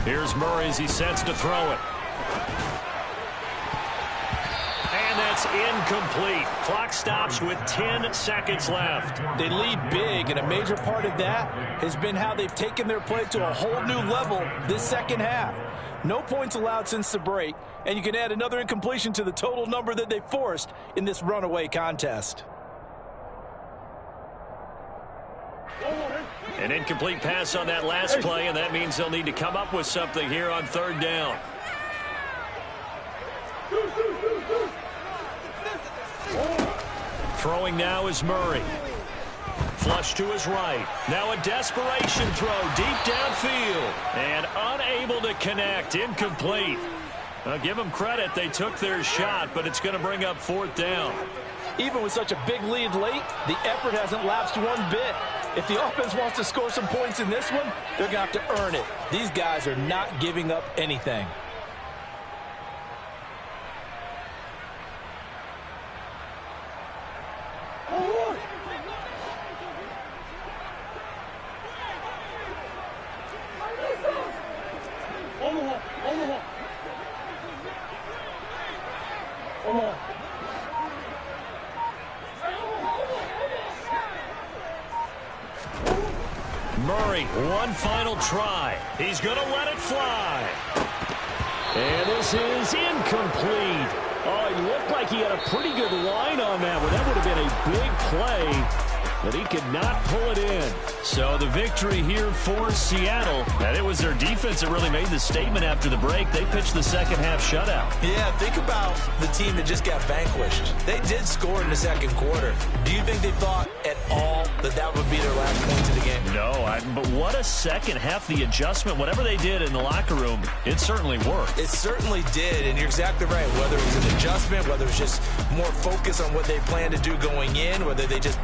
Here's Murray as he sets to throw it. And that's incomplete. Clock stops with 10 seconds left. They lead big, and a major part of that has been how they've taken their play to a whole new level this second half. No points allowed since the break, and you can add another incompletion to the total number that they forced in this runaway contest. An incomplete pass on that last play, and that means they'll need to come up with something here on 3rd down. Throwing now is Murray. Flush to his right. Now a desperation throw deep downfield. And unable to connect. Incomplete. I'll give them credit. They took their shot, but it's going to bring up 4th down. Even with such a big lead late, the effort hasn't lapsed one bit. If the offense wants to score some points in this one, they're going to have to earn it. These guys are not giving up anything. Murray, one final try. He's going to let it fly. And this is incomplete. Oh, he looked like he had a pretty good line on that one. That would have been a big play, but he could not pull it in. So the victory here for Seattle. And it was their defense that really made the statement after the break. They pitched the second half shutout. Yeah, think about the team that just got vanquished. They did score in the second quarter. Do you think they thought at all that that would be their last points of the game? No, but what a second half. The adjustment, whatever they did in the locker room, it certainly worked. It certainly did, and you're exactly right. Whether it was an adjustment, whether it was just more focus on what they planned to do going in, whether they just